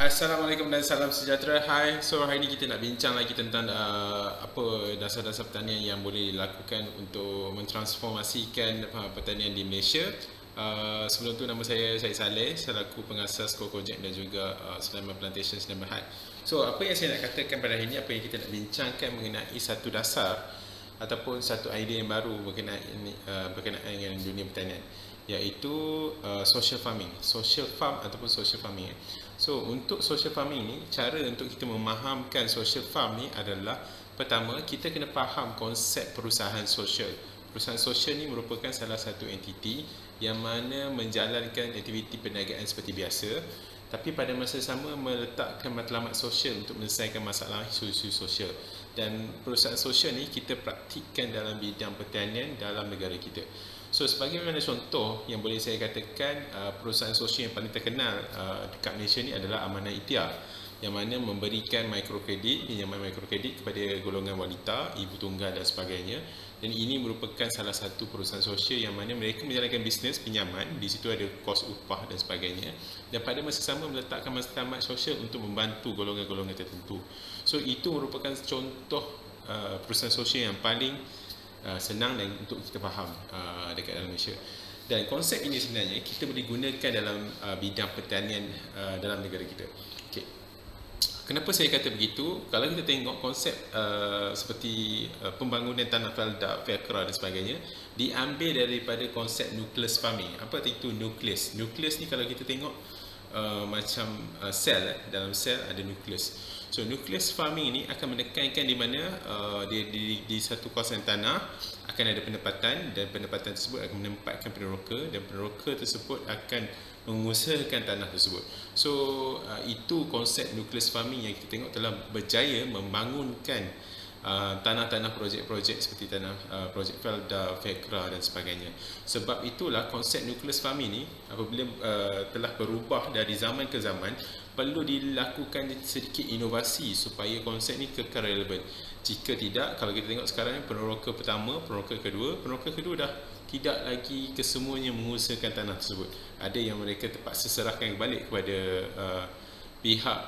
Assalamualaikum dan salam sejahtera. Hai, so hari ini kita nak bincang lagi tentang apa dasar-dasar pertanian yang boleh dilakukan untuk mentransformasikan pertanian di Malaysia. Sebelum tu nama saya Syed Saleh, selaku pengasas Kokojek dan juga Sulaiman Plantation Sdn Bhd. So apa yang saya nak katakan pada hari ini, apa yang kita nak bincangkan mengenai satu dasar ataupun satu idea yang baru berkenaan dengan dunia pertanian, iaitu social farming, social farm ataupun social farming. So untuk social farming ni, cara untuk kita memahamkan social farm ni adalah, pertama kita kena faham konsep perusahaan sosial. Perusahaan sosial ni merupakan salah satu entiti yang mana menjalankan aktiviti perniagaan seperti biasa, tapi pada masa sama meletakkan matlamat sosial untuk menyelesaikan masalah isu-isu sosial. Dan perusahaan sosial ni kita praktikkan dalam bidang pertanian dalam negara kita. So sebagaimana contoh yang boleh saya katakan, perusahaan sosial yang paling terkenal dekat Malaysia ni adalah Amanah Ikhtiar, yang mana memberikan mikrokredit, pinjaman mikrokredit kepada golongan wanita, ibu tunggal dan sebagainya. Dan ini merupakan salah satu perusahaan sosial yang mana mereka menjalankan bisnes pinjaman, di situ ada kos upah dan sebagainya, dan pada masa sama meletakkan matlamat sosial untuk membantu golongan-golongan tertentu. So itu merupakan contoh perusahaan sosial yang paling senang dan untuk kita faham dekat dalam Malaysia. Dan konsep ini sebenarnya kita boleh gunakan dalam bidang pertanian dalam negara kita. Okay. Kenapa saya kata begitu? Kalau kita tengok konsep seperti pembangunan tanah falda, Faircraft dan sebagainya, diambil daripada konsep nucleus farming. Apa itu nucleus? Nucleus ni kalau kita tengok macam sel, dalam sel ada nucleus. So nucleus farming ni akan menekankan di mana di satu kawasan tanah akan ada penempatan, dan penempatan tersebut akan menempatkan peneroka, dan peneroka tersebut akan mengusahakan tanah tersebut. So itu konsep nucleus farming yang kita tengok telah berjaya membangunkan tanah-tanah projek-projek seperti tanah projek Felda, Faircraft dan sebagainya. Sebab itulah konsep nucleus farming ni apabila telah berubah dari zaman ke zaman, perlu dilakukan sedikit inovasi supaya konsep ni kekal relevan. Jika tidak, kalau kita tengok sekarang ni, peneroka pertama, peneroka kedua dah tidak lagi kesemuanya mengusahakan tanah tersebut. Ada yang mereka terpaksa serahkan balik kepada pihak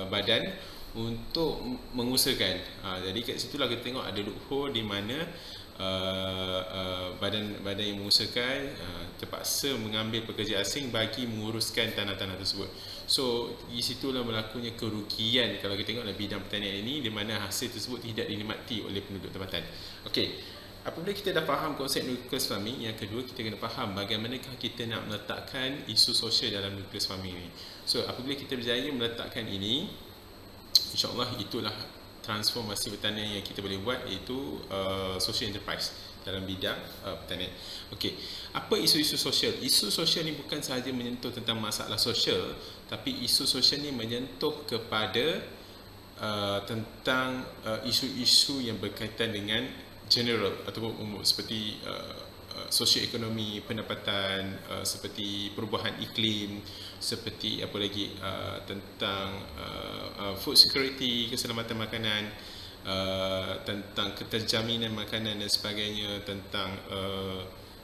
badan untuk mengusahakan. Jadi kat situlah kita tengok ada loophole di mana badan-badan yang mengusahakan terpaksa mengambil pekerja asing bagi menguruskan tanah-tanah tersebut. So di situlah berlakunya kerugian kalau kita tengok dalam bidang pertanian ini, di mana hasil tersebut tidak dinikmati oleh penduduk tempatan. Okey, apabila kita dah faham konsep nucleus farming, yang kedua kita kena faham bagaimanakah kita nak meletakkan isu sosial dalam nucleus farming ini. So apabila kita berjaya meletakkan ini, InsyaAllah itulah transformasi pertanian yang kita boleh buat, iaitu social enterprise dalam bidang pertanian. Okey, apa isu-isu sosial? Isu sosial ni bukan sahaja menyentuh tentang masalah sosial, tapi isu sosial ni menyentuh kepada tentang isu-isu yang berkaitan dengan general ataupun umum, seperti sosioekonomi, pendapatan, seperti perubahan iklim, seperti apa lagi, tentang food security, keselamatan makanan, tentang keterjaminan makanan dan sebagainya, tentang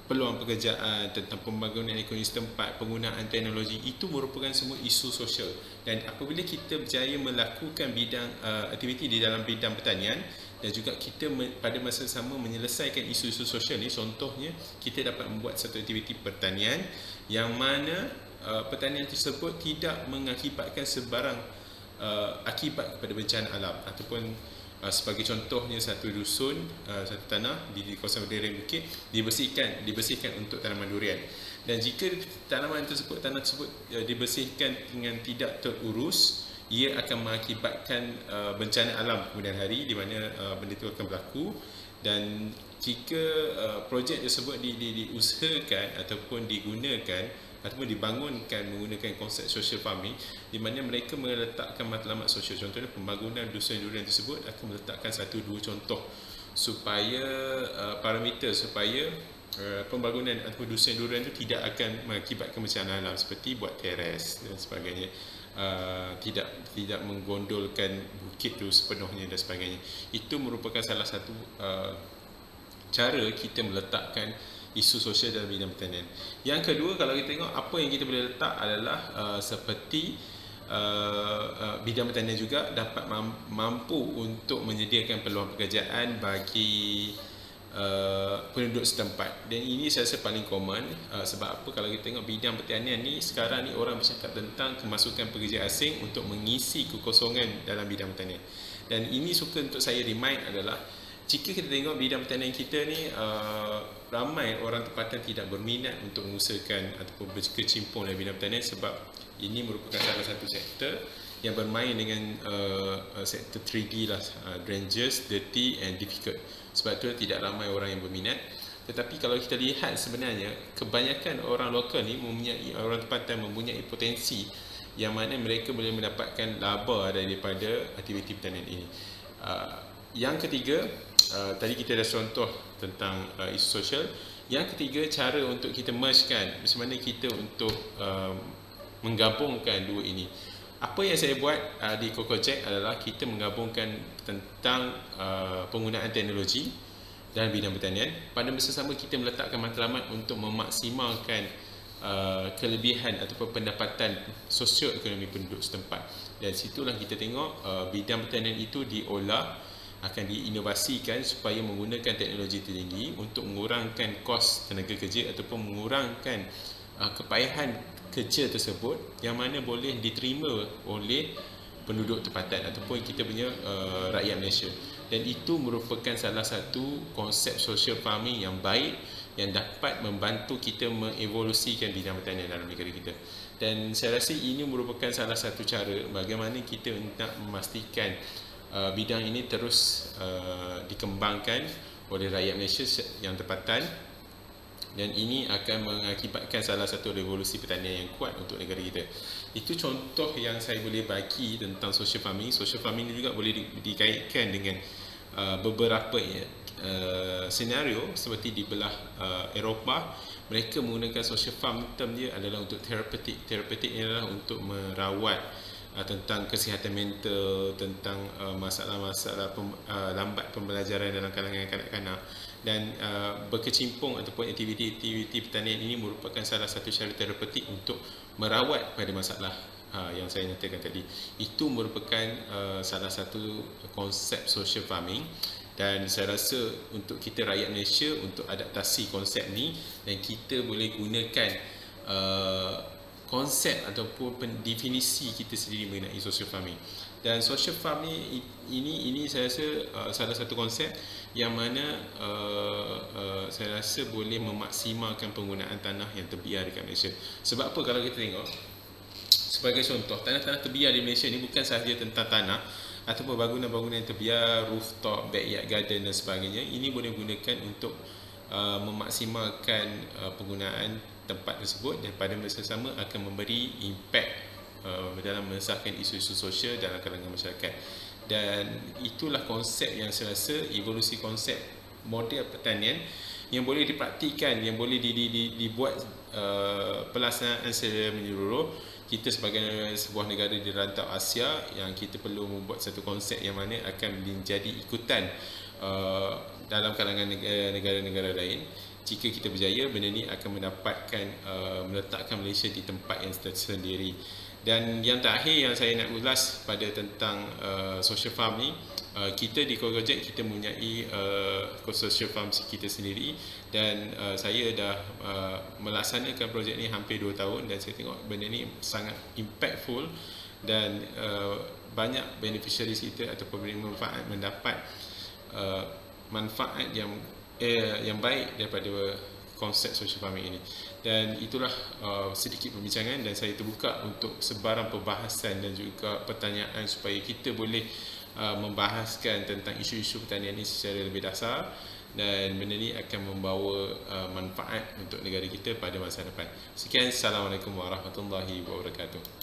peluang pekerjaan, tentang pembangunan ekonomi setempat, penggunaan teknologi. Itu merupakan semua isu sosial. Dan apabila kita berjaya melakukan bidang aktiviti di dalam bidang pertanian, dan juga kita pada masa sama menyelesaikan isu-isu sosial ni, contohnya kita dapat membuat satu aktiviti pertanian yang mana pertanian tersebut tidak mengakibatkan sebarang akibat kepada bencana alam, ataupun sebagai contohnya satu dusun, satu tanah di kawasan lereng bukit dibersihkan untuk tanaman durian. Dan jika tanah tersebut dibersihkan dengan tidak terurus, ia akan mengakibatkan bencana alam kemudian hari, di mana benda itu akan berlaku. Dan jika projek tersebut diusahakan ataupun digunakan ataupun dibangunkan menggunakan konsep social farming, di mana mereka meletakkan matlamat sosial, contohnya pembangunan dusun durian tersebut akan meletakkan 1-2 contoh supaya parameter supaya pembangunan ataupun dusun durian itu tidak akan mengakibatkan bencana alam, seperti buat teres dan sebagainya, tidak menggondolkan bukit itu sepenuhnya dan sebagainya. Itu merupakan salah satu cara kita meletakkan isu sosial dalam bidang pertanian. Yang kedua, kalau kita tengok apa yang kita boleh letak adalah seperti bidang pertanian juga dapat mampu untuk menyediakan peluang pekerjaan bagi penduduk setempat. Dan ini saya rasa paling common. Sebab apa, kalau kita tengok bidang pertanian ni sekarang ni orang bercakap tentang kemasukan pekerja asing untuk mengisi kekosongan dalam bidang pertanian. Dan ini suka untuk saya remind adalah, jika kita tengok bidang pertanian kita ni, ramai orang tempatan tidak berminat untuk mengusahakan ataupun berkecimpung dalam bidang pertanian, sebab ini merupakan salah satu sektor yang bermain dengan sektor 3D lah, dangerous, dirty and difficult. Sebab tu tidak ramai orang yang berminat. Tetapi kalau kita lihat, sebenarnya kebanyakan orang lokal ni orang tempatan mempunyai potensi yang mana mereka boleh mendapatkan laba daripada aktiviti pertanian ini. Yang ketiga, tadi kita dah contoh tentang isu sosial. Yang ketiga, cara untuk kita mergekan, macam mana kita untuk menggabungkan dua ini. Apa yang saya buat di Kokojek adalah kita menggabungkan tentang penggunaan teknologi dalam bidang pertanian. Pada masa sama, kita meletakkan matlamat untuk memaksimalkan kelebihan ataupun pendapatan sosioekonomi penduduk setempat. Dan situlah kita tengok bidang pertanian itu diolah, akan diinovasikan supaya menggunakan teknologi tertinggi untuk mengurangkan kos tenaga kerja ataupun mengurangkan kepayahan kerja tersebut, yang mana boleh diterima oleh penduduk tempatan ataupun kita punya rakyat Malaysia. Dan itu merupakan salah satu konsep social farming yang baik, yang dapat membantu kita mengevolusikan bidang pertanian dalam negara kita. Dan saya rasa ini merupakan salah satu cara bagaimana kita nak memastikan bidang ini terus dikembangkan oleh rakyat Malaysia yang tempatan. Dan ini akan mengakibatkan salah satu revolusi pertanian yang kuat untuk negara kita. Itu contoh yang saya boleh bagi tentang social farming. Social farming juga boleh dikaitkan dengan beberapa senario seperti di belah Eropah. Mereka menggunakan social farm, term dia adalah untuk therapeutic. Therapeutic ini adalah untuk merawat tentang kesihatan mental, tentang masalah-masalah lambat pembelajaran dalam kalangan kanak-kanak. Dan berkecimpung ataupun aktiviti-aktiviti pertanian ini merupakan salah satu cara terapeutik untuk merawat pada masalah yang saya nyatakan tadi. Itu merupakan salah satu konsep social farming. Dan saya rasa untuk kita rakyat Malaysia untuk adaptasi konsep ni, dan kita boleh gunakan konsep ataupun definisi kita sendiri mengenai social farming. Dan social farming ini saya rasa salah satu konsep yang mana saya rasa boleh memaksimalkan penggunaan tanah yang terbiar dekat Malaysia. Sebab apa, kalau kita tengok sebagai contoh, tanah-tanah terbiar di Malaysia ni bukan sahaja tentang tanah ataupun bangunan-bangunan yang terbiar, rooftop, backyard garden dan sebagainya. Ini boleh digunakan untuk memaksimalkan penggunaan tempat tersebut, dan pada masa sama akan memberi impact dalam menyelesaikan isu-isu sosial dalam kalangan masyarakat. Dan itulah konsep yang saya rasa, evolusi konsep model pertanian yang boleh dipraktikan, yang boleh dibuat pelaksanaan secara menyeluruh. Kita sebagai sebuah negara di rantau Asia, yang kita perlu membuat satu konsep yang mana akan menjadi ikutan dalam kalangan negara-negara lain. Jika kita berjaya, benda ni akan mendapatkan meletakkan Malaysia di tempat yang tersendiri. Dan yang terakhir yang saya nak ulas pada tentang social farm ni, kita di Kokojek kita mempunyai social farm kita sendiri. Dan saya dah melaksanakan projek ni hampir 2 tahun, dan saya tengok benda ni sangat impactful. Dan banyak beneficiaries kita ataupun pemanfaat mendapat manfaat yang baik daripada konsep social farming ini. Dan itulah sedikit perbincangan, dan saya terbuka untuk sebarang perbahasan dan juga pertanyaan supaya kita boleh membahaskan tentang isu-isu pertanian ini secara lebih dasar, dan benda ini akan membawa manfaat untuk negara kita pada masa depan. Sekian, Assalamualaikum warahmatullahi wabarakatuh.